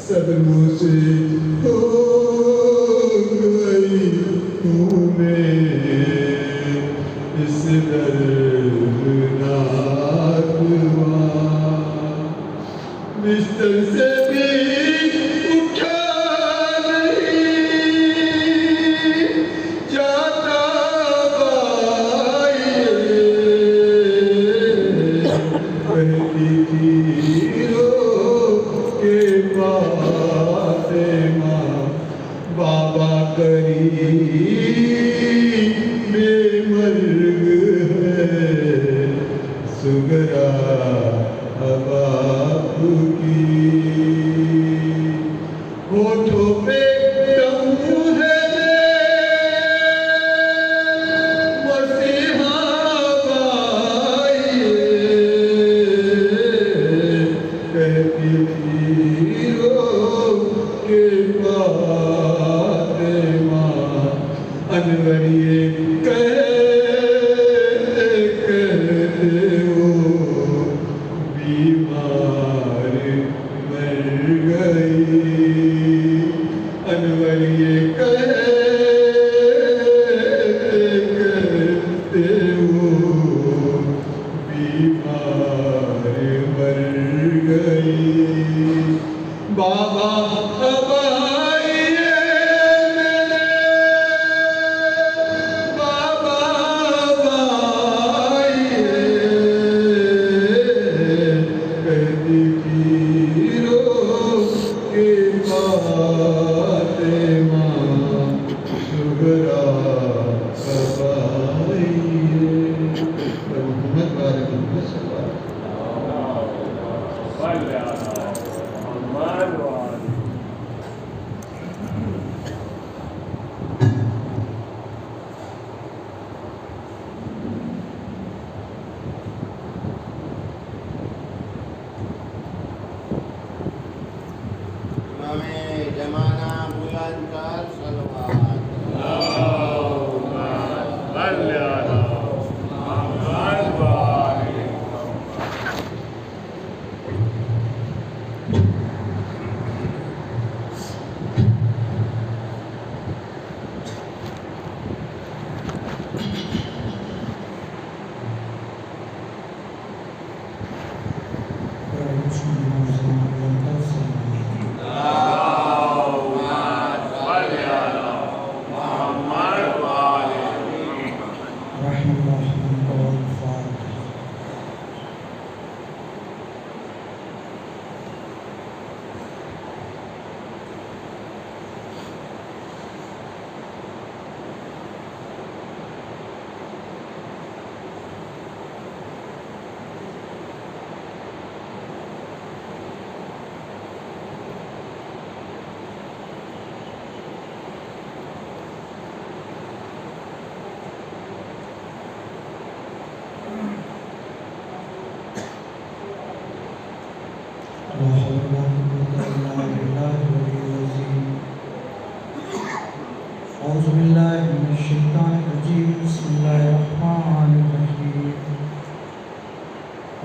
सब मुझसे हो गई हूँ मैं इस दर्दनाक बिस्तर से भी उठा नहीं जाता कहती थी रो के बाते माँ बाबा करी बेमर्ग है सुगरा बाप की होठों पे दम है मसीहा बाई कहती थी रो के बाते माँ अनवरिए कहते हो बीमार मर गई अनवरिए कहते हो बीमार मर गई बाबा अब आइए मेरे बाबा आइए कहती थी रो के बाते माँ सुगरा अब आइए मोहम्मद बारक जमाना बुलंद कर सलवात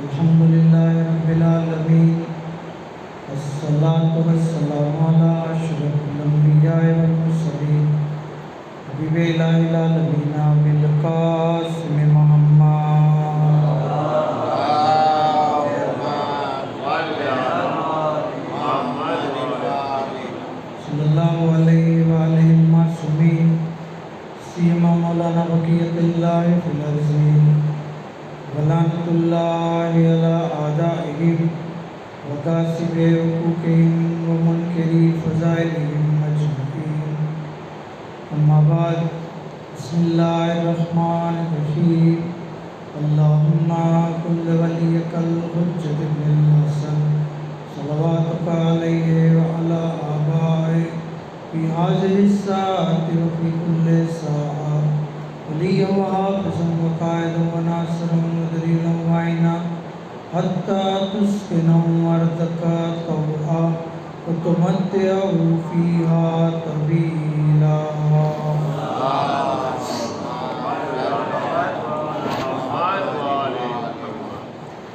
अल्हम्दुलिल्लाहि रब्बिल आलमीन अस्सलातु वस्सलामु अला अशरफिल अंबिया'i वल मुरसलीन हबीबिल आलमीन बिल कासिम सल्लल्लाहु अलैहि व आलिहि मासूमीन सीमा मौलाना बक़ियतुल्लाहि फिल अर्ज़ीन वलानतुल्लाहि अला आदाइहिम व गासिबि हुकूकिहिम व मुनकिरी फ़ज़ाइलिहिम अजमईन अम्मा बाद बिस्मिल्लाहिर्रहमानिर्रहीम अल्लाहुम्मा कुल्ल वलियकल हुज्जत इब्नुल हसन सल्लल्लाहु अलैहि व अला आबाए फ़ी हाज़िहि साअति व फ़ी कुल्लि साअ वलिय्यन व हाफ़िज़न व क़ाइदन व नासिरन व दलीलन व आइना हत्ता तुस्किनहु अर्ज़का तौआ व तुमत्तिअहु फ़ीहा तवीला।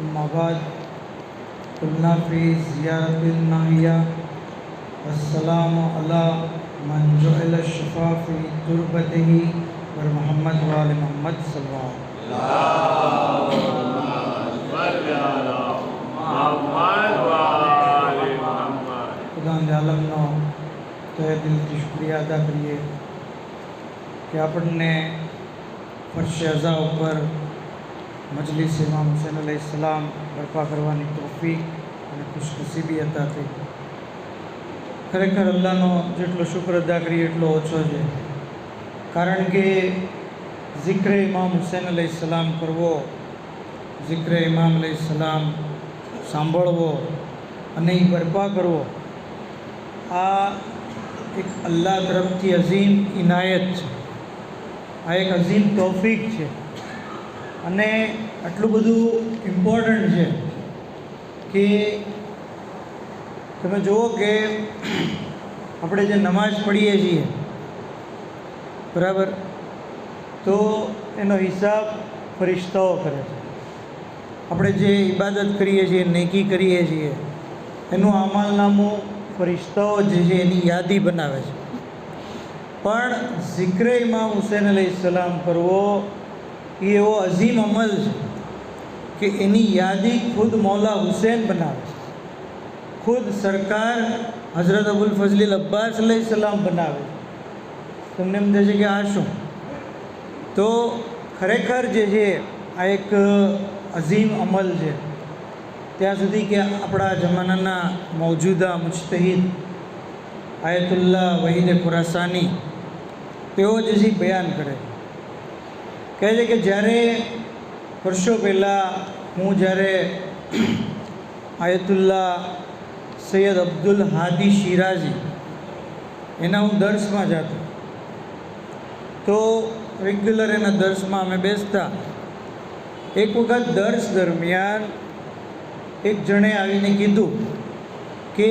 अम्मा बाद कुल्ना फ़ी ज़ियारतिन नाहिया अस्सलामु अला मन जुइल शफ़ा फ़ी तुरबतिही वर मोहम्मद वाले मोहम्मद सल्लल्लाहु खुदा आलमनो तहे दिलथी शुक्रिया अदा करिए कि આપણને ફર્શ અઝા ઉપર મજલિસ ઇમામ હુસૈન અલૈહિસ્સલામ બરપા કરવાની તૌફીક અને ખુશનસીબી અતા થઈ. ખરેખર અલ્લાહનો જેટલો શુક્ર અદા કરીએ એટલો ઓછો છે, કારણ કે ઝિક્ર ઇમામ હુસૈન અલૈહિસ્સલામ કરવો, ઝિક્ર ઇમામ અલૈહિસ્સલામ સાંભળવો અને એ બરપા કરવો, આ એક અલ્લાહ તરફથી અઝીમ ઇનાયત છે, આ એક અઝીમ તૌફીક છે અને આટલું બધું ઇમ્પોર્ટન્ટ છે કે તમે જુઓ કે આપણે જે નમાઝ પઢીએ છીએ બરાબર, તો એનો હિસાબ ફરિશ્તાઓ કરે છે. આપણે જે ઇબાદત કરીએ છીએ, નેકી કરીએ છીએ, એનું અમાલનામું ફરિશ્તાઓ જે છે એની યાદી બનાવે છે. પણ ઝિક્ર ઇમામ હુસૈન અલૈહિસ્સલામ કરવો એ એવો અઝીમ અમલ છે કે એની યાદી ખુદ મૌલા હુસૈન બનાવે છે, ખુદ સરકાર હઝરત અબુલ ફઝલિલ અબ્બાસ અલૈહિસ્સલામ બનાવે છે. તમને એમ થશે કે આ શું? તો ખરેખર જે છે આ એક અઝીમ અમલ છે. ત્યાં સુધી કે આપણા જમાનાના મૌજૂદા મુજતહિદ આયતુલ્લાહ વહીદ ખુરાસાની તેઓ જે છે બયાન કરે છે, કહે છે કે જ્યારે વર્ષો પહેલાં હું જ્યારે આયતુલ્લાહ સૈયદ અબ્દુલ હાદી શિરાઝી એના હું દર્શમાં જતો, તો રેગ્યુલર એના દર્શમાં અમે બેસતા. એક વખત દર્શ દરમિયાન એક જણે આવીને કીધું કે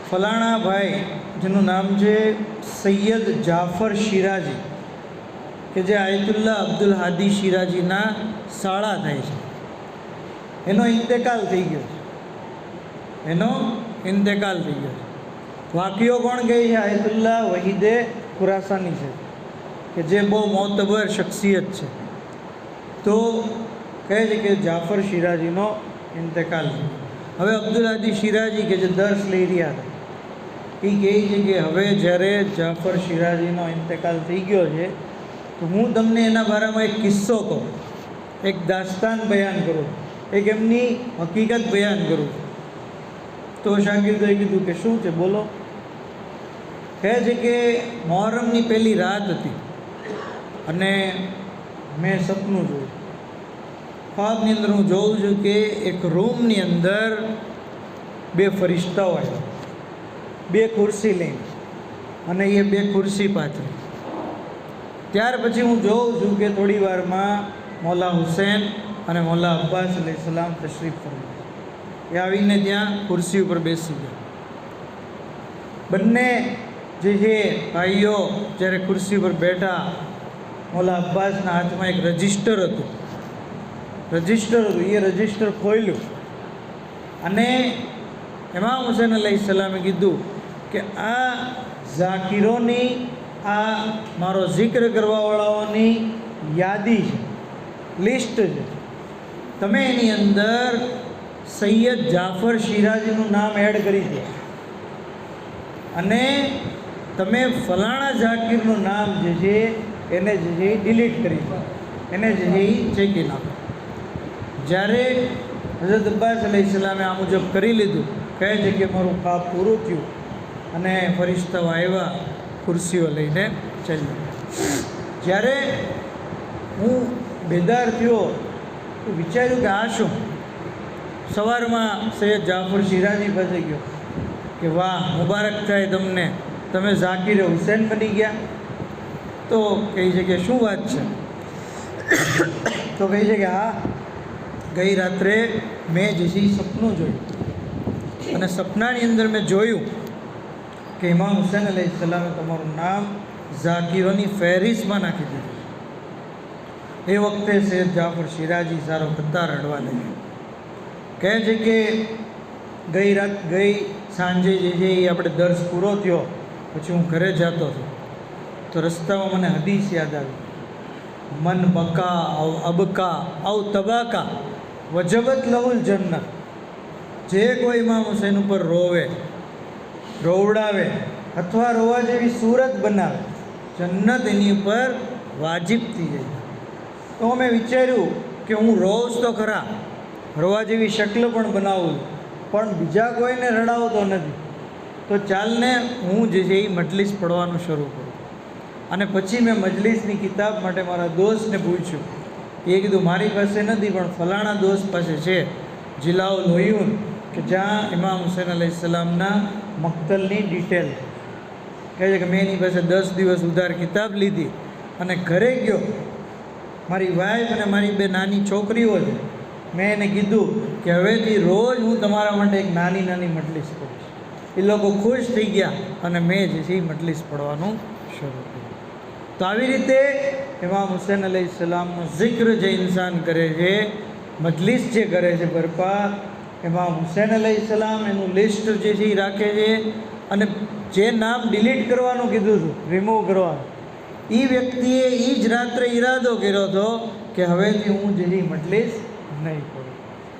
ફલાણા ભાઈ જેનું નામ છે સૈયદ જાફર શિરાઝી, કે જે આયતુલ્લાહ અબ્દુલ હાદી શિરાઝીના શાળા થાય છે, એનો ઇન્તેકાલ થઈ ગયો છે, એનો ઇન્તેકાલ થઈ ગયો છે. વાકીઓ કોણ કહે છે? આયતુલ્લાહ વહીદે ખુરાસાની છે, કે જે બહુ મોતબર શખ્સિયત છે. તો કહે છે કે જાફર શિરાઝીનો ઇન્તેકાલ છે. હવે અબ્દુલ હાદી શિરાઝી કે જે દર્શ લઈ રહ્યા હતા એ કહે છે કે હવે જ્યારે જાફર શિરાઝીનો ઇન્તેકાલ થઈ ગયો છે તો હું તમને એના બારામાં એક કિસ્સો કહું, એક દાસ્તાન બયાન કરું, એક એમની હકીકત બયાન કરું. તો શાગિર્દોએ કીધું કે શું છે, બોલો. કહે છે કે મુહર્રમની પહેલી રાત હતી અને મેં સપનું જોયું. ખ્વાબની અંદર હું જોઉં છું કે એક રૂમની અંદર બે ફરિશ્તાઓ આવ્યા, બે ખુરશી લઈને, અને એ બે ખુરશી પાથરી. ત્યાર પછી હું જોઉં છું કે થોડી વારમાં મૌલા હુસૈન અને મૌલા અબ્બાસ અલૈહિસ્સલામ તશરીફ ફરમાવે. એ આવીને ત્યાં ખુરશી ઉપર બેસી ગયા. બંને જે છે ભાઈઓ જ્યારે ખુરશી ઉપર બેઠા, મૌલા અબ્બાસના હાથમાં એક રજિસ્ટર હતું, એ રજિસ્ટર ખોલ્યું અને ઇમામ હુસૈન અલૈહિસ્સલામે કીધું કે આ ઝાકીરોની, આ મારો જિક્ર કરવાવાળાઓની યાદી છે, લિસ્ટ છે. તમે એની અંદર સૈયદ જાફર શિરાઝીનું નામ એડ કરી દો અને તમે ફલાણા ઝાકીરનું નામ જે છે એને જે છે ડિલીટ કરી દો, એને જે છે એ ચેકી નાખો. જ્યારે હઝરત અબ્બાસ અલૈહિસ્સલામે આ મુજબ કરી લીધું, કહે છે કે મારું કામ પૂરું થયું અને ફરિશ્તાઓ આવ્યા, ખુરશીઓ લઈને ચાલ્યા. જ્યારે હું બેદાર થયો તો વિચાર્યું કે આ શું? સવારમાં સૈયદ જાફર શિરાઝી પાસે ગયો કે વાહ, મુબારક થાય તમને, તમે ઝાકીરે હુસૈન બની ગયા. તો કહે છે કે શું વાત છે? તો કહે છે કે હા, ગઈ રાત્રે મેં જે છે સપનું જોયું અને સપનાની અંદર મેં જોયું કે ઇમામ હુસૈન અલૈહિસ્સલામે તમારું નામ ઝાકીરોની ફહેરિસ્તમાં નાખી દીધું. એ વખતે સૈયદ જાફર શિરાઝી સારો કતાર રડવા લાગ્યા. કહે છે કે ગઈ સાંજે જે છે એ આપણે દર્શ પૂરો થયો પછી હું ઘરે જતો હતો તો રસ્તામાં મને હદીસ યાદ આવી, મન બકા અવ અબકા અવ તબાકા વજબત લહુલ જન્નત. જે કોઈ ઇમામ હુસૈન ઉપર રોવે, રોવડાવે અથવા રોવા જેવી સૂરત બનાવે, જન્નત એની ઉપર વાજિબ થઈ જાય. તો મેં વિચાર્યું કે હું રોઉં તો ખરા, રોવા જેવી શક્લ પણ બનાવું, પણ બીજા કોઈને રડાવતો નથી, તો ચાલને હું જે છે એ મજલિસ પડવાનું શરૂ કરું. અને પછી મેં મજલિસની કિતાબ માટે મારા દોસ્તને પૂછ્યું. એ કીધું મારી પાસે નથી, પણ ફલાણા દોસ્ત પાસે છે, જિલ્લાઓ લોયુન, કે જ્યાં ઇમામ હુસૈન અલૈહિસ્સલામના મક્તલની ડિટેલ કહે છે કે મેં એની પાસે 10 દિવસ ઉધાર કિતાબ લીધી અને ઘરે ગયો. મારી વાઈફ અને મારી 2 નાની છોકરીઓ છે. મેં એને કીધું કે હવેથી રોજ હું તમારા માટે એક નાની નાની મજલિસ કરીશ. એ લોકો ખુશ થઈ ગયા અને મેં જે છે એ મજલિસ પડવાનું શરૂ કર્યું. તો આવી રીતે ઇમામ હુસૈન અલૈહિસ્સલામનો જિક્ર જે ઇન્સાન કરે છે, મજલિસ જે કરે છે બરપા, ઇમામ હુસૈન અલૈહિસ્સલામ એનું લિસ્ટ જે છે એ રાખે છે. અને જે નામ ડિલીટ કરવાનું કીધું હતું, રિમૂવ કરવાનું, એ વ્યક્તિએ એ જ રાત્રે ઈરાદો કર્યો હતો કે હવેથી હું જે મજલિસ નહીં કરું.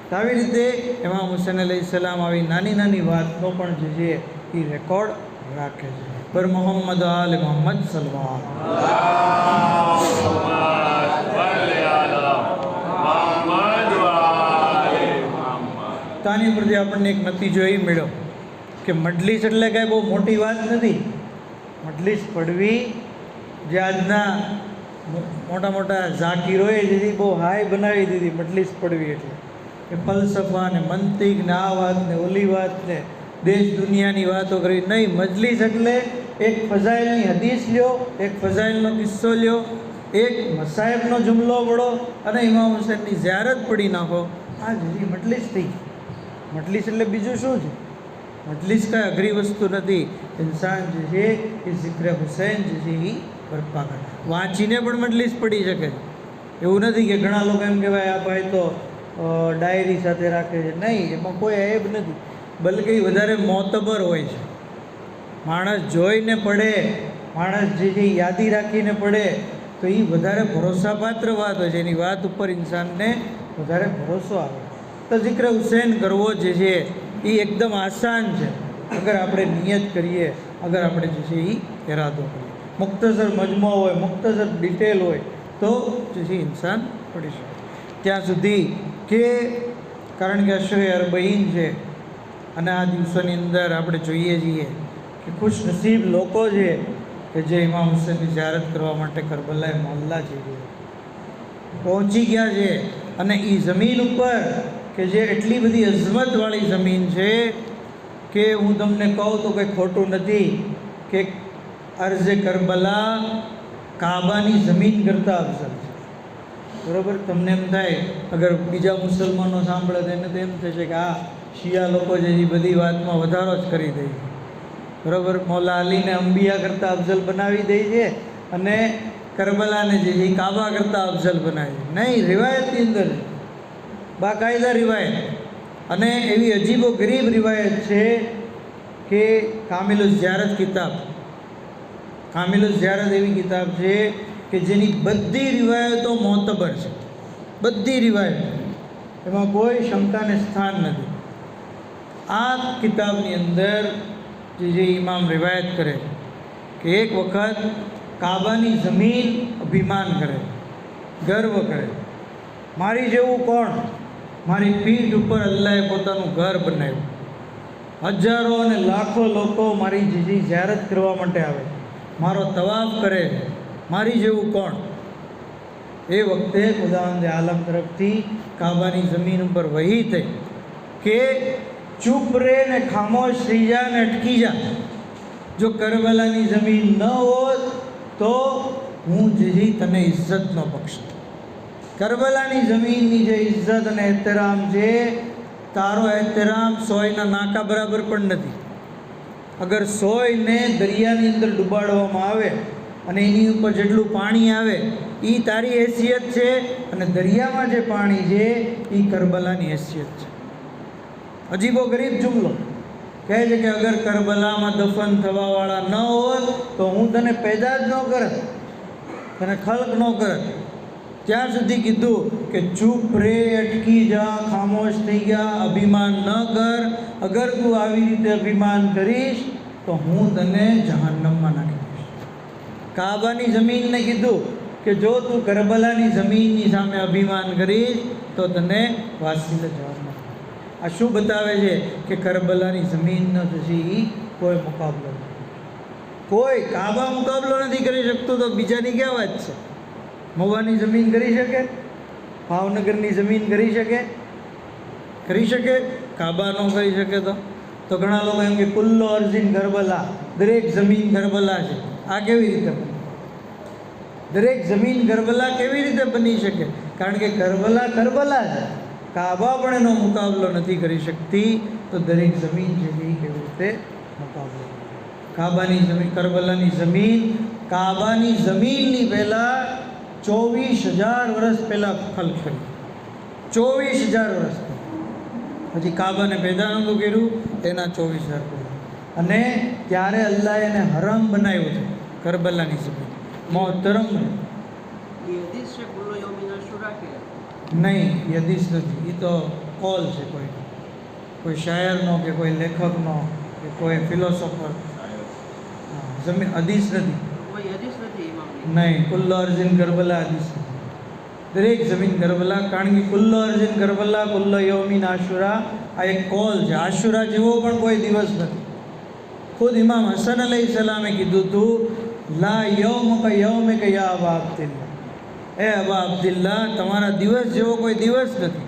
તો આવી રીતે ઇમામ હુસૈન અલૈહિસ્સલામ આવી નાની નાની વાતનો પણ જે છે એ રેકોર્ડ રાખે છે. પર મોહમ્મદ આલ મોહમ્મદ સલવાન. તો આની ઉપરથી આપણને એક નતીજો એ મળ્યો કે મજલિસ એટલે કાંઈ બહુ મોટી વાત નથી. મજલિસ પડવી જે આજના મોટા મોટા ઝાકીરોએ જેથી બહુ હાઈ બનાવી દીધી મજલિસ પડવી એટલે કે ફલસફા ને મંતિક ને આ વાત ને ઓલી વાત ને દેશ દુનિયાની વાતો કરી. નહીં, મજલિસ એટલે એક ફઝાઇલની હદીસ લ્યો, એક ફઝાઇલનો કિસ્સો લ્યો, એક મસાહેબનો જુમલો પઢો અને ઇમામ હુસૈનની ઝિયારત પડી નાખો. આ જેવી મજલિસ થઈ. મજલિસ એટલે બીજું શું છે? મજલિસ કાંઈ અઘરી વસ્તુ નથી. ઇન્સાન જે છે એ જિક્ર હુસૈન જે છે એ બરપા કરે. વાંચીને પણ મજલિસ પડી શકે. એવું નથી કે ઘણા લોકો એમ કહેવાય આ ભાઈ તો ડાયરી સાથે રાખે છે. નહીં, એમાં કોઈ એબ નથી, બલકે વધારે મોતબર હોય છે. માણસ જોઈને પડે, માણસ જે છે યાદી રાખીને પડે તો એ વધારે ભરોસાપાત્ર વાત હોય છે. એની વાત ઉપર ઇન્સાનને વધારે ભરોસો આવે. તો જિક્ર હુસૈન કરવો જે છે એ એકદમ આસાન છે અગર આપણે નિયત કરીએ, અગર આપણે જે છે એ ઇરાદો કરીએ. મુખ્તસર મજમો હોય, મુખ્તસર ડિટેલ હોય તો જે છે ઇન્સાન પડી શકે. ત્યાં સુધી કે કારણ કે અશરે અરબઈન છે અને આ દિવસોની અંદર આપણે જોઈએ છીએ કે ખુશ નસીબ લોકો છે કે જે ઇમામ હુસૈનની ઝિયારત કરવા માટે કરબલાએ મોહલ્લા છે પહોંચી ગયા છે. અને એ જમીન ઉપર કે જે એટલી બધી અઝમતવાળી જમીન છે કે હું તમને કહું તો કંઈ ખોટું નથી કે અર્ઝે કરબલા કાબાની જમીન કરતાં અફઝલ છે. બરાબર? તમને એમ થાય, અગર બીજા મુસલમાનો સાંભળે તો એને તો એમ થશે કે આ શિયા લોકો જે એ બધી વાતમાં વધારો જ કરી દે છે. બરાબર? મૌલા અલીને અંબિયા કરતાં અફઝલ બનાવી દે છે અને કરબલાને જે છે એ કાબા કરતાં અફઝલ બનાવી દે. નહીં, રિવાયતની અંદર બાકાયદા રિવાયત, અને એવી અજીબો ગરીબ રિવાયત છે કે કામિલુલ ઝિયારત કિતાબ, કામિલુલ ઝિયારત એવી કિતાબ છે કે જેની બધી રિવાયતો મોતબર છે. બધી રિવાયતો, એમાં કોઈ શંકાને સ્થાન નથી. આ કિતાબની અંદર જે ઇમામ રિવાયત કરે કે એક વખત કાબાની જમીન અભિમાન કરે, ગર્વ કરે, મારી જેવું કોણ? મારી પીઠ ઉપર અલ્લાહે પોતાનું ઘર બનાવ્યું. હજારો અને લાખો લોકો મારી જે ઝિયારત કરવા માટે આવે, મારો તવાફ કરે, મારી જેવું કોણ? એ વખતે ખુદાવંદ આલમ તરફથી કાબાની જમીન ઉપર વહી થઈ કે ચૂપ રહે ને ખામોશ થઈ જા ને અટકી જા. જો કરબલાની જમીન ન હોત તો હું જે તને ઇજ્જત ન બક્ષું. કરબલાની જમીનની જે ઇજ્જત અને એહતરામ છે, તારો એહતરામ સોયના નાકા બરાબર પણ નથી. અગર સોયને દરિયાની અંદર ડૂબાડવામાં આવે અને એની ઉપર જેટલું પાણી આવે એ તારી હેસિયત છે, અને દરિયામાં જે પાણી છે એ કરબલાની હેસિયત છે. અજીબો ગરીબ જુમલો. કહે છે કે અગર કરબલામાં દફન થવાવાળા ન હોત તો હું તને પેદા જ ન કરત, તને ખલક ન કરત. ત્યાં સુધી કીધું કે ચૂપ રે, અટકી જા, ખામોશ થઈ ગયા, અભિમાન ન કર. અગર તું આવી રીતે અભિમાન કરીશ તો હું તને જહાન્નમમાં નાખી દઈશ. કાબાની જમીનને કીધું કે જો તું કરબલાની જમીનની સામે અભિમાન કરીશ તો તને વાસીલે જવાના. આ શું બતાવે છે કે કરબલાની જમીનનો પછી કોઈ મુકાબલો નથી. કોઈ કાબા મુકાબલો નથી કરી શકતો તો બીજાની ક્યાં વાત છે? મવાની જમીન કરી શકે? ભાવનગરની જમીન કરી શકે? કરી શકે? કાબા ન કરી શકે તો ઘણા લોકો એમ કે કુલ્લો અર્જિન કરબલા, દરેક જમીન કરબલા છે. આ કેવી રીતે બને? દરેક જમીન કરબલા કેવી રીતે બની શકે? કારણ કે કરબલા કરબલા છે. કાબા પણ એનો મુકાબલો નથી કરી શકતી, તો દરેક જમીન છે એ કેવી રીતે મુકાબલો? કાબાની જમીન, કરબલાની જમીન, કાબાની જમીનની પહેલાં 24,000 વર્ષ પહેલાં ખલ્ક કરી. 24,000 વર્ષ પહેલાં. પછી કાબાને પેદા નહોતું કર્યું એના 24,000 પહેલાં. અને ત્યારે અલ્લાહે એને હરમ બનાવ્યું છે કરબલાની જમીન. મોહતરમ નહીં, યદીસ નથી. એ તો કોલ છે કોઈ શાયરનો કે કોઈ લેખકનો કે કોઈ ફિલોસોફર. જમીન હદીસ નથી. નહીં, કુલ્લો અર્જિન કરબલા હદીસ નથી. દરેક જમીન કરબલા. કારણ કે કુલ્લો અર્જિન કરબલા, કુલ્લો યૌમિન આશુરા, આ એક કોલ છે. આશુરા જેવો પણ કોઈ દિવસ નથી. ખુદ ઇમામ હસન અલૈહિસ્સલામે કીધું હતું, લા યૌમ કા યૌમ કે યા અબા અબ્દિલ્લા, એ અબા અબ્દિલ્લા તમારા દિવસ જેવો કોઈ દિવસ નથી.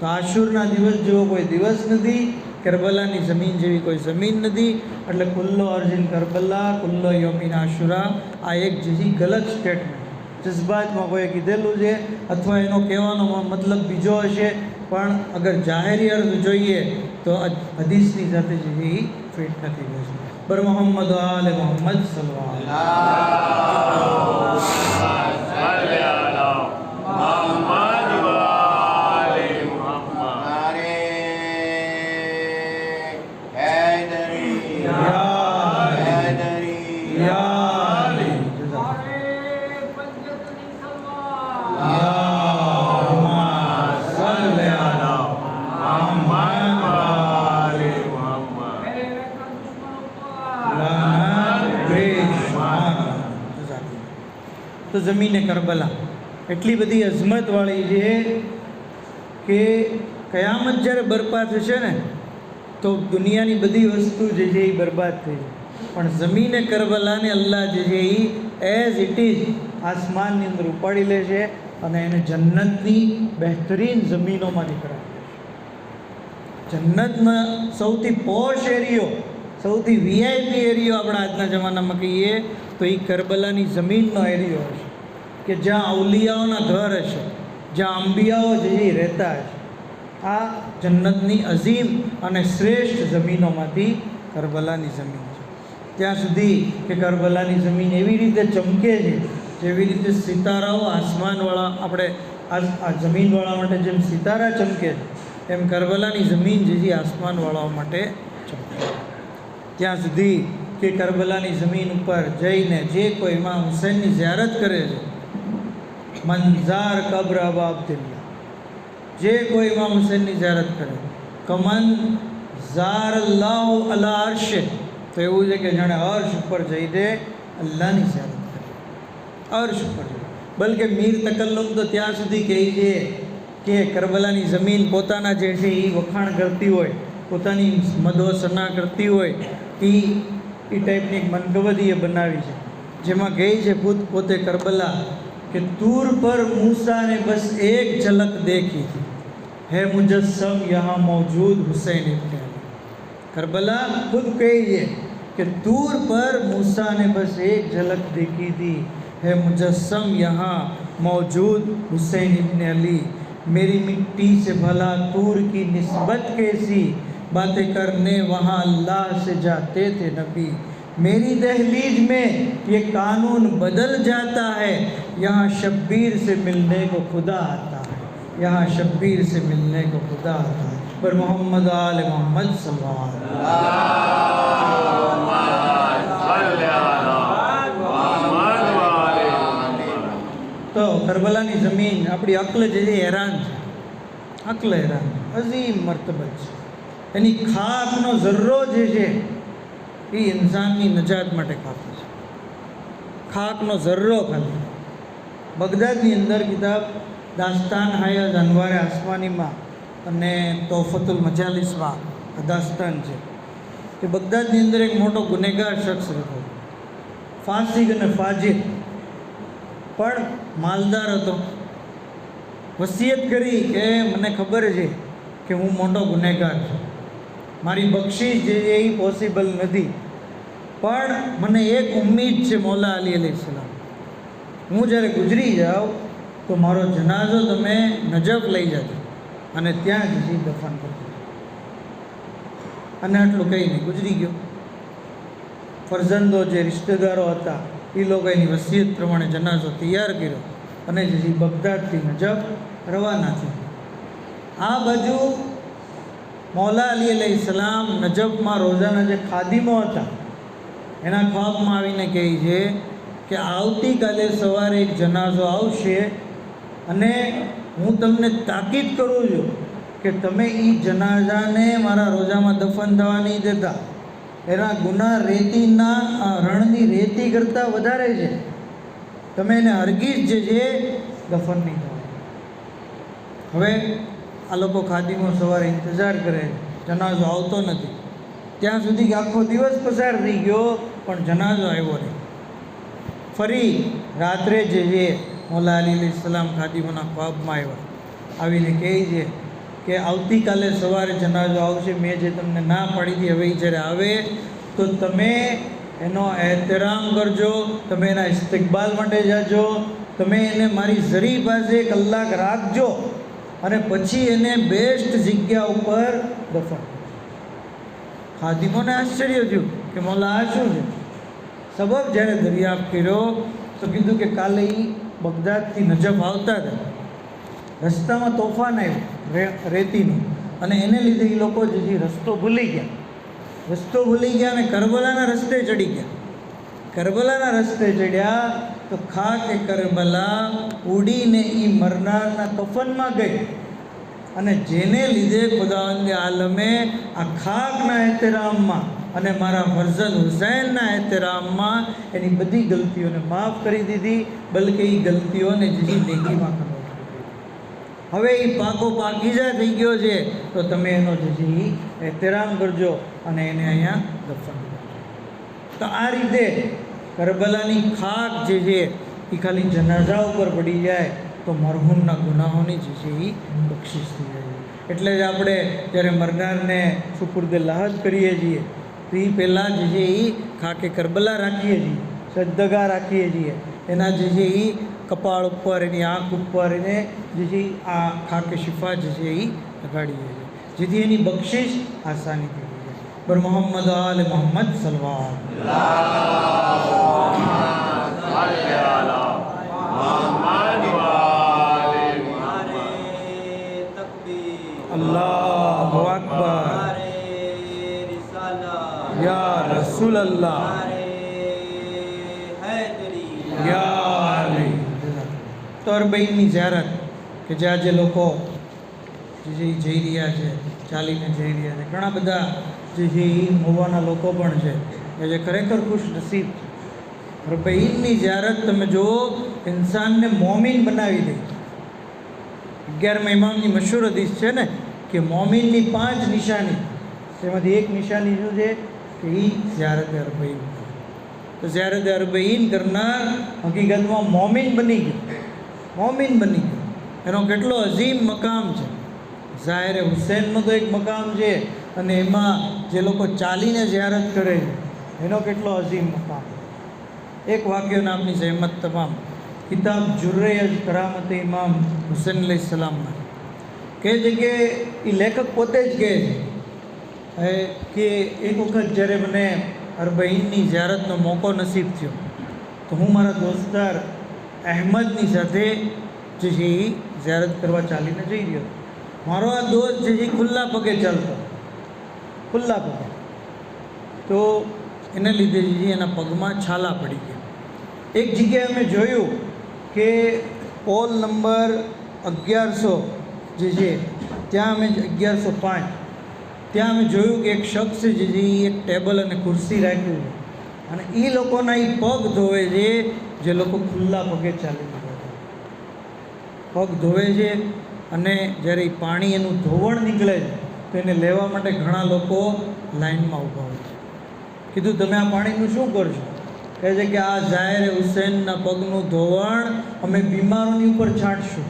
તો આશુરના દિવસ જેવો કોઈ દિવસ નથી, કરબલાની જમીન જેવી કોઈ જમીન નથી. એટલે કુલ્લો અર્જિન કરબલા, કુલ્લો યૌમિન આશુરા, આ એક જેવી ગલત સ્ટેટમેન્ટ જજ્બાતમાં કોઈ કીધેલું છે, અથવા એનો કહેવાનો મતલબ બીજો હશે. પણ અગર જાહેરી અર્થ જોઈએ તો હદીસની સાથે જેવી ફિટ નથી બેસતી. બર મોહમ્મદ આલે મોહમ્મદ તો જમીને કરબલા એટલી બધી અઝમતવાળી છે કે કયામત જ્યારે બરપા થશે ને તો દુનિયાની બધી વસ્તુ જે છે એ બરબાદ થઈ જાય. પણ જમીને કરબલાને અલ્લાહ જે છે એ એઝ ઇટ ઇઝ આસમાનની અંદર ઉપાડી લે છે અને એને જન્નતની બહેતરીન જમીનોમાંથી કરાવી દે છે. જન્નતમાં સૌથી પોશ એરિયો, સૌથી વીઆઈપી એરિયો આપણા આજના જમાનામાં કહીએ તો એ કરબલાની જમીનનો એરિયો હશે કે જ્યાં અવલિયાઓના ઘર હશે, જ્યાં અંબિયાઓ જે રહેતા હશે. આ જન્નતની અઝીમ અને શ્રેષ્ઠ જમીનોમાંથી કરબલાની જમીન છે. ત્યાં સુધી કે કરબલાની જમીન એવી રીતે ચમકે છે જેવી રીતે સિતારાઓ આસમાનવાળા, આપણે આ જમીનવાળા માટે જેમ સિતારા ચમકે છે એમ કરબલાની જમીન જે છે આસમાનવાળાઓ માટે ચમકે. ત્યાં સુધી કે કરબલાની જમીન ઉપર જઈને જે કોઈ ઇમામ હુસૈનની ઝિયારત કરે છે, મંઝાર કબ્ર અબા અબ્દિલ્લા, જે કોઈ ઇમામ હુસૈનની ઝિયારત કરે, કમન ઝાર અલ્લાહ અલા અર્શે, તો એવું છે કે જાણે અર્શ ઉપર જઈને અલ્લાહની ઝિયારત કરે, અર્શ ઉપર જઈને. બલકે મીર તકલ્લુમ તો ત્યાં સુધી કહે છે કે કરબલાની જમીન પોતાના જે છે એ વખાણ કરતી હોય, પોતાની મદોસના કરતી હોય, એ ટાઈપની એક મનગવદી એ બનાવી છે જેમાં કહે છે પોતે કરબલા કે તૂર પર મૂસા ને બસ એક ઝલક દેખી थी, है मुजस्सम यहाँ मौजूद हुसैन इब्न अली. करबला खुद कहिए कि तूर पर मूसा ने बस एक झलक देखी थी, है मुजस्सम यहाँ मौजूद हुसैन इब्न अली. मेरी मिट्टी से भला तूर की निस्बत कैसी, बातें करने वहाँ अल्लाह से जाते थे नबी. मेरी दहलीज में ये कानून बदल जाता है, यहाँ शब्बीर से मिलने को खुदा आता है, यहाँ शब्बीर से मिलने को खुदा आता है. પર મોહમ્મદ આલે મોહમ્મદ સલ્લલ્લાહુ તો કરબલાની જમીન આપણી અક્લ જે છે હેરાન છે, અક્લ હેરાન અઝીમ મર્તબત છે. એની ખાકનો ઝર્રો જે છે એ ઇન્સાનની નજાત માટે કાફી છે. ખાકનો ઝર્રો ખાલી. બગદાદની અંદર કિતાબ દાસ્તાન હાય અનવારે આસમાનીમાં અને તોફતુલ મજાલિસમાં આ દાસ્તાન છે કે બગદાદની અંદર એક મોટો ગુનેગાર શખ્સ હતો, ફાસિક અને ફાજિર, પણ માલદાર હતો. વસિયત કરી કે મને ખબર છે કે હું મોટો ગુનેગાર છું, મારી બક્ષિશ જે છે એ પોસિબલ નથી, પણ મને એક ઉમ્મીદ છે મૌલા અલી અલૈહિસ્સલામ, હું જ્યારે ગુજરી જાઉં તો મારો જનાઝો તમે નજફ લઈ જજો અને ત્યાં જ દફન કરજો. અને આટલું કંઈ નહીં, ગુજરી ગયો. ફરજંદો જે રિશ્તેદારો હતા એ લોકો એની વસિયત પ્રમાણે જનાઝો તૈયાર કર્યો અને જે બગદાદથી નજફ રવાના થયો. આ બાજુ મૌલા અલી અલૈહિસ્સલામ નજફમાં રોજાના જે ખાદિમો હતા એના ખ્વાબમાં આવીને કહે છે કે આવતીકાલે સવારે એક જનાઝો આવશે અને હું તમને તાકીદ કરું છું કે તમે એ જનાઝાને મારા રોજામાં દફન થવા નહીં દેતા. એના ગુનાહ રેતીના રણની રેતી કરતાં વધારે છે, તમે એને હરગીઝ જે છે દફન નહીં થવા. હવે આ લોકો ખાદીમો સવારે ઇંતજાર કરે, જનાઝો આવતો નથી, ત્યાં સુધી કે આખો દિવસ પસાર થઈ ગયો પણ જનાઝો આવ્યો નહીં. ફરી રાત્રે જે છે મૌલા અલી અલૈહિસ્સલામ ખાદીમોના ખ્વાબમાં આવ્યા, આવીને કહે છે કે આવતીકાલે સવારે જનાઝો આવશે, મેં જે તમને ના પાડી હતી હવે જ્યારે આવે તો તમે એનો એહતરામ કરજો, તમે એના ઇસ્તિકબાલ માટે જાજો, તમે એને મારી ઝરી પાસે કલાક રાખજો અને પછી એને બેસ્ટ જગ્યા ઉપર દફન. ખાદીમોને આશ્ચર્ય થયું કે મૌલા આ શું છે. સબબ જ્યારે દરિયાફ્ત કર્યો તો કીધું કે કાલે એ બગદાદથી નજફ આવતા હતા, રસ્તામાં તોફાન આવ્યું રેતીનું અને એને લીધે એ લોકો જે રસ્તો ભૂલી ગયા અને કરબલાના રસ્તે ચડી ગયા. કરબલાના રસ્તે ચડ્યા તો ખાકે કરબલા ઉડીને એ મરનારના કફનમાં ગઈ અને જેને લીધે ખુદાવંદે આલમે આ ખાકના એહતરામમાં અને મારા ફરઝંદ હુસૈનના એહતરામમાં એની બધી ગલતીઓને માફ કરી દીધી, બલકે એ ગલતીઓને જે નેકીમાં કન્વર્ટ કરી દીધી. હવે એ પાકો પાકીઝા થઈ ગયો છે તો તમે એનો જે એહતરામ કરજો અને એને અહીંયા દફન કરજો. તો આ રીતે કરબલાની ખાક જે છે એ ખાલી જનાઝા ઉપર પડી જાય તો મરહૂમના ગુનાહોની જે છે એ બક્ષિશ થઈ જાય. એટલે જ આપણે જ્યારે મરનારને સુપુર્દે લાહદ કરીએ છીએ તો એ પહેલાં જે છે એ ખાકે કરબલા રાખીએ છીએ, સજદગા રાખીએ છીએ, એના જે છે એ કપાળ ઉપર, એની આંખ ઉપર એને જે છે આ ખાકે શિફા જે છે એ લગાડીએ છીએ, જેથી એની બક્ષિશ આસાનીથી થઈ જાય. પર મોહમ્મદ આલે મોહમ્મદ અલ્લાહુ અકબર યા રસૂલ અલ્લાહ યા અલી. તો અરબઈનની ઝિયારત કે જે આજે લોકો જે જઈ રહ્યા છે, ચાલીને જઈ રહ્યા છે, ઘણા બધા જે છે એ મોવાના લોકો પણ છે કે જે ખરેખર ખુશ નસીબ છે. અરબઈનની ઝિયારત તમે જુઓ, ઇન્સાનને મોમિન બનાવી દે. 11મા ઇમામની મશહૂર હદીસ છે ને કે મોમિનની 5 નિશાની, તેમાંથી એક નિશાની શું છે કે એ ઝિયારત અરબઈન. તો ઝિયારત અરબઈન કરનાર હકીકતમાં મોમિન બની ગયો. એનો કેટલો અઝીમ મકામ છે. ઝાહિરે હુસૈનનો તો એક મકામ છે અને એમાં જે લોકો ચાલીને ઝિયારત કરે છે એનો કેટલો અઝીમ મકામ. એક વાક્યના આપની સહેમત તમામ કિતાબ જુર્રે કરામત ઇમામ હુસૈન અલૈહિસ્સલામમાં કહે છે કે એ લેખક પોતે જ કહે છે કે એક વખત જ્યારે મને અરબઈનની ઝિયારતનો મોકો નસીબ થયો તો હું મારા દોસ્તાર અહેમદની સાથે જે છે એ ઝિયારત કરવા ચાલીને જઈ રહ્યો. મારો આ દોસ્ત છે એ ખુલ્લા પગે ચાલતો, ખુલ્લા પગે. તો એને લીધે જે એના પગમાં છાલા પડી ગયા. એક જગ્યાએ અમે જોયું કે પોલ નંબર 1100 જે છે ત્યાં અમે 1105 ત્યાં અમે જોયું કે એક શખ્સ જે છે એ એક ટેબલ અને ખુરશી રાખ્યું છે અને એ લોકોના એ પગ ધોવે છે જે લોકો ખુલ્લા પગે ચાલી રહ્યા છે. પગ ધોવે છે અને જ્યારે એ પાણી એનું ધોવણ નીકળે છે તો એને લેવા માટે ઘણા લોકો લાઈનમાં ઊભા હોય છે. કીધું તમે આ પાણીનું શું કરશો? કહે છે કે આ ઝાહિર હુસૈનના પગનું ધોવણ અમે બીમારોની ઉપર છાંટશું,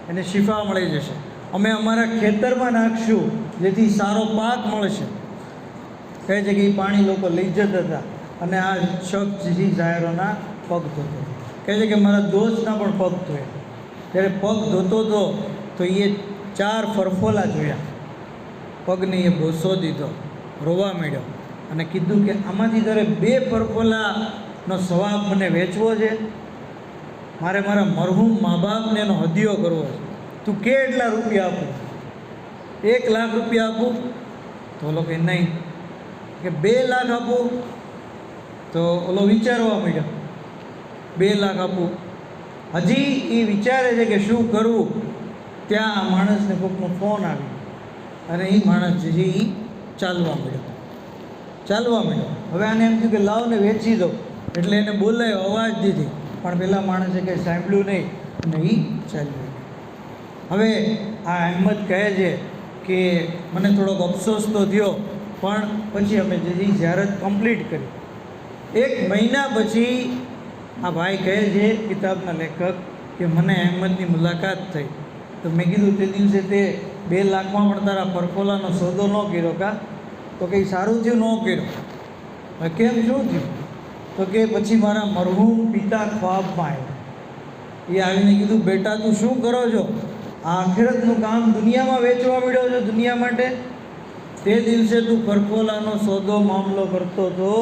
એને શિફા મળી જશે. અમે અમારા ખેતરમાં નાખશું જેથી સારો પાક મળશે. કહે છે કે એ પાણી લોકો લઈ જતા હતા અને આ શખ્સ જે ઝાહિરોના પગ ધોતો હતો. કહે છે કે મારા દોસ્તના પણ પગ ધોયા. જ્યારે પગ ધોતો હતો તો એ 4 ફરફોલા જોયા. પગને એ બોસો દીધો, રોવા માંડ્યો અને કીધું કે આમાંથી તારે 2 ફરફોલાનો સવાબ મને વેચવો છે, મારે મારા મરહૂમ મા બાપને એનો હદિયો કરવો છે. તું કે એટલા રૂપિયા આપું? 1 લાખ રૂપિયા આપું? તો ઓલો કે નહીં. કે 2 લાખ આપું? તો ઓલો વિચારવા માંડ્યો 2 લાખ આપું. હજી એ વિચારે છે કે શું કરવું, ત્યાં આ માણસને કોઈકનો ફોન આવ્યો અને એ માણસ જે છે એ ચાલવા માંડ્યો. હવે આને એમ થયું કે લાવને વેચી દો, એટલે એને બોલાયો, અવાજ દીધી, પણ પેલા માણસે કંઈ સાંભળ્યું નહીં અને એ ચાલ્યો. હવે આ અહેમદ કહે છે કે મને થોડોક અફસોસ તો થયો, પણ પછી અમે જે ઝિયારત કમ્પ્લીટ કરી. 1 મહિના પછી આ ભાઈ કહે છે, કિતાબના લેખક, કે મને અહેમદની મુલાકાત થઈ. તો મેં કીધું તે દિવસે તે 2 લાખમાં પણ તારા પરફોલાનો સોદો ન કર્યો કા? તો કંઈ સારું થયું ન કર્યો. કેમ, શું થયું? તો કે પછી મારા મરહૂમ પિતા ખ્વાબમાં આવ્યા. એ આવીને કીધું બેટા તું શું કરો છો? આખિરતનું કામ દુનિયામાં વેચવા મળ્યો છો, દુનિયા માટે? તે દિવસે તું પરફોલાનો સોદો મામલો કરતો હતો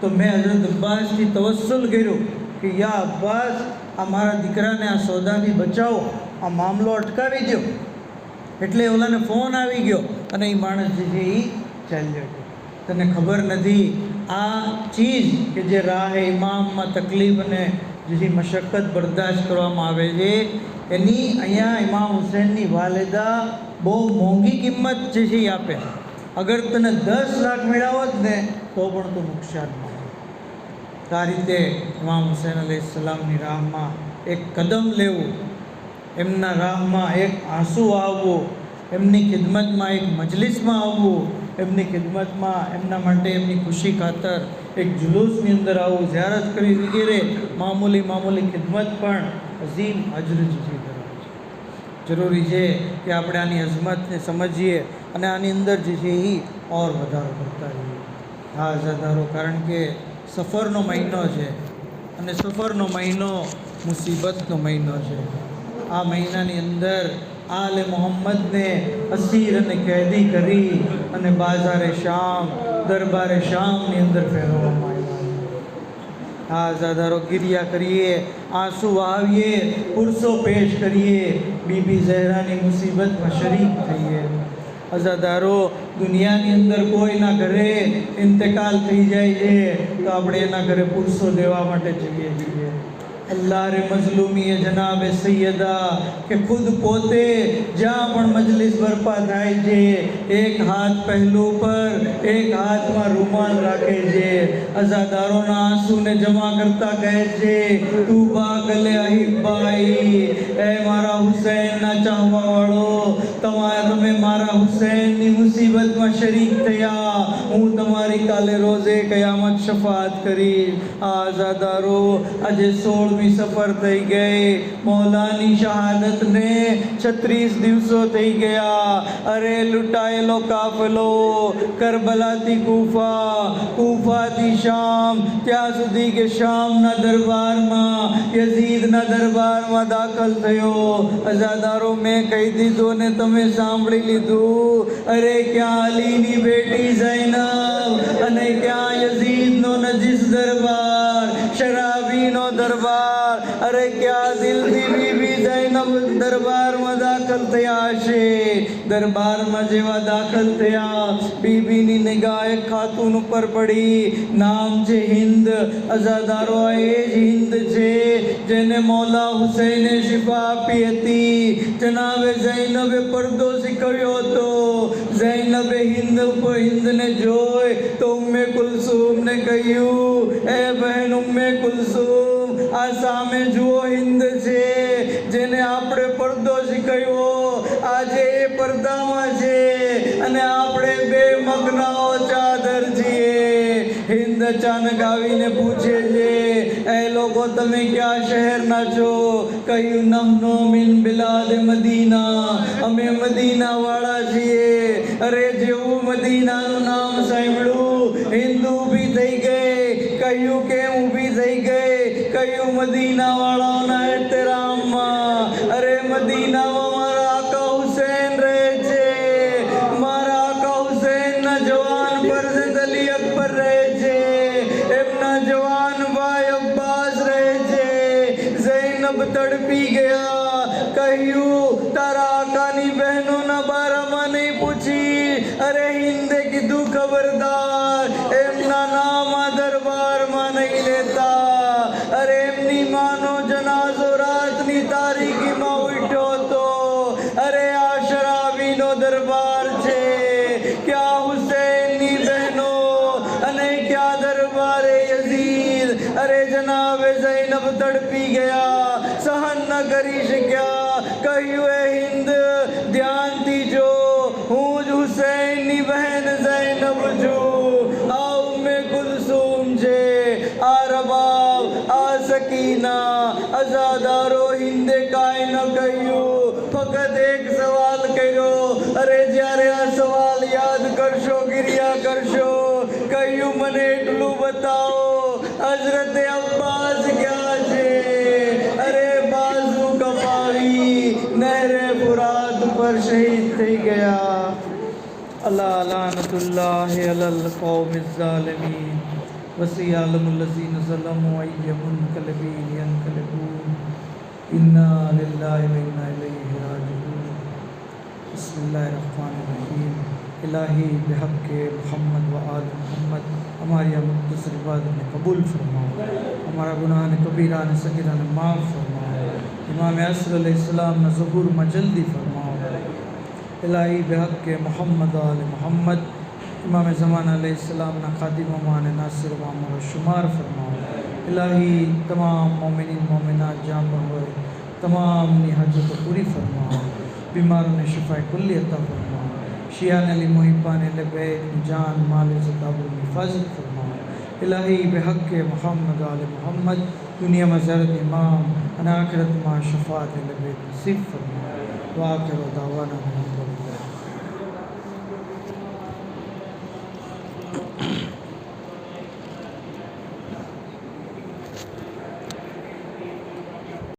તો મેં હઝરત અબ્બાસથી તવસ્સુલ કર્યું કે યા અબ્બાસ, આ મારા દીકરાને આ સોદાથી બચાવો, આ મામલો અટકાવી દો. એટલે ઓલાને ફોન આવી ગયો અને એ માણસ જે છે એ ચાલ્યો ગયો. તને ખબર નથી આ ચીજ કે જે રાહે ઇમામમાં તકલીફ અને જે મશક્કત બરદાશ્ત કરવામાં આવે છે એની અહીંયા ઇમામ હુસૈનની વાલિદા બહુ મોંઘી કિંમત જે છે એ આપે. અગર તને 10 લાખ મેળવોત ને તો પણ તું નુકસાનમાં આવે. આ રીતે ઇમામ હુસૈન અલૈહિસ્સલામની રાહમાં એક કદમ લેવું, એમના રાહમાં એક આંસુ આવવું, એમની ખિદમતમાં એક મજલિસમાં આવવું, એમની ખિદમતમાં એમના માટે એમની ખુશી ખાતર એક જુલુસની અંદર આવવું, ઝિયારત કરવી વગેરે મામૂલી ખિદમત પણ અઝીમ અજર જીજી ધરાવે છે. જરૂરી છે કે આપણે આની અઝમતને સમજીએ અને આની અંદર જે છે એ ઓર વધારો કરતા રહીએ. હા અઝાદારો, કારણ કે સફરનો મહિનો છે અને સફરનો મહિનો મુસીબતનો મહિનો છે. આ મહિનાની અંદર આલે મોહમ્મદને અસીર અને કેદી કરી અને બાજારે શામ, દરબારે શામની અંદર ફેરવવામાં આવ્યા. આ અઝાદારો, ગિરિયા કરીએ, આંસુ વહાવીએ, પુરસો પેશ કરીએ, બીબી ઝહેરાની મુસીબતમાં શરીક થઈએ. અઝાદારો, દુનિયાની અંદર કોઈના ઘરે ઇંતકાલ થઈ જાય છે તો આપણે એના ઘરે પુરસો દેવા માટે જઈએ છીએ. અલ્લાહ રે મઝલૂમી જનાબે સૈયદા, કે ખુદ પોતે જ્યાં પણ મજલિસ બરપા થાય છે એક હાથ પહેલું પર, એક હાથમાં રૂમાલ રાખે છે. અઝાદારોના આંસુને જમા કરતા કહે છે તું બાગલે અહિબ્બાઈ, એ મારા હુસૈનના ચાહવાવાળો, તમે મારા હુસૈનની મુસીબતમાં શરીક થયા, હું તમારી કાલે રોઝે કયામત શફાત કરીશ. આ અઝાદારો, આજે 16મી સફર થઈ ગઈ, મૌલાની શહાદતને 36 દિવસો થઈ ગયા. અરે લૂંટાયેલો કાફલો કરબલાથી કૂફા, કૂફાથી શામ, ત્યાં સુધી કે શામના દરબારમાં, યઝીદના દરબારમાં દાખલ થયો. અઝાદારો, મેં કહી દીધું ને તમે સાંભળી લીધું. અરે ક્યાં અલીની બેટી ઝૈનબ અને ક્યાં યઝીદનો નજીસ દરબાર, શરાબીનો દરબાર. અરે ક્યાં દિલથી બીબી ઝૈનબ દરબારમાં દાખલ થયા હશે. દરબારમાં જેવા દાખલ થયા, બીબીની નિગાહ એક ખાતુન ઉપર પડી. નામ છે હિન્દ. અઝાદારો એ જ હિન્દ છે જેને મૌલા હુસૈને શિફા આપી હતી. જનાબે ઝૈનબે પડદો શીખવ્યો હતો. ઝૈનબે હિન્દને જોઈ તો ઉમ્મે કુલસુમને કહ્યું, એ બહેન ઉમ્મે કુલસુમ, આ સામે જુઓ હિન્દ છે જેને આપણે પડદો શીખવ્યો. આજે એ પડદામાં છે અને આપણે બે મગનાઓ ચાદર છીએ. હિન્દ અચાનક આવીને પૂછે છે, એ લોકો તમે ક્યાં શહેરના છો? કહ્યું, નહનો મિન બિલાદ મદીના, અમે મદીના વાળા છીએ. અરે જેવું મદીનાનું નામ સાંભળ્યું, હિન્દ ઊભી થઈ ગઈ. કહ્યું, કેમ ઊભી થઈ ગઈ? કહ્યું, મદીના વાળાઓના એહતરામમાં. અરે મદીનામાં મારા આકા હુસૈન રહે છે. મારા આકા હુસૈનના જવાન ફરઝંદ અલી અકબર રહે છે. એમના જવાન ભાઈ અબ્બાસ રહે છે. ઝૈનબ તડપી ગયા. કહ્યું, તારા આકાની બહેનોના બારામાં નહીં પૂછી? અરે હિન્દે કીધું, ખબરદાર, એમના નામ આ દરબારમાં નહીં લેતા. અરે એમની માનો જનાઝો રાતની તારીખીમાં ઉઠ્યો હતો. અરે આ શરાબીનો દરબાર છે. ક્યાં હુસૈનની બહેનો અને ક્યાં દરબારે યઝીદ. અરે જનાબે ઝૈનબ તડપી ગયા, સહન ન કરી શક્યા. કહ્યું, એ હિન્દ, ધ્યાનથી જો, હું જ હુસૈનની બહેન ઝૈનબ છું. આ ઉમ્મે કુલસુમ છે, આ રબાબ, આ સકીના. અઝાદારો હિન્દે કાંઈ ન કહ્યું, ફક્ત એક સવાલ કર્યો. અરે જ્યારે આ સવાલ યાદ કરશો, ગિરિયા કરશો. કહ્યું, મને એટલું બતાવો, હઝરત અબ્બાસ ક્યાં છે? અરે બાજુ કપાવી નહેરે ફુરાત પર શહીદ થઈ ગયા. અલ્લાહ લાનતુલ્લાહ અલલ કૌમિઝ ઝાલિમીન વસિયાલમુલ લઝીન ઝલમુ અય્યમુન કલબીન યનકલબૂન ઇન્ના લિલ્લાહિ વ ઇન્ના ઇલૈહિ રાजिऊन. बिस्मिल्लाहिर्रहमानिर्रहीम. इलाही बेहक़ मोहम्मद व आल मोहम्मद हमारी मुक़द्दस इबादत ने कबूल फरमाओ. हमारा गुनाह ने कबीरा ने सगीरा ने माफ़ फरमाओ. इमाम असर अलैहिस्सलाम ने ज़हूर में जल्दी फरमाओ. इलाही बेहक़ मोहम्मद आल मोहम्मद इमाम ज़मान अलैहिस्सलाम ने खादिम मान नासिर व शुमार फरमाओ. इलाही तमाम मोमिनीन मोमिनात जान पर तमाम हाजत पूरी फरमाओ. बीमारों ने शिफा कुल्ली अता फरमाओ. शियान अली मुहिबान बैत जान माल ज़ताबुल हिफाजत फरमाओ. इलाही बेहक़ मोहम्मद आल मोहम्मद दुनिया में ज़रत इमाम अन आखिरत में शफ़ाअत बैत नसीब फरमाओ. वाखिर दावाना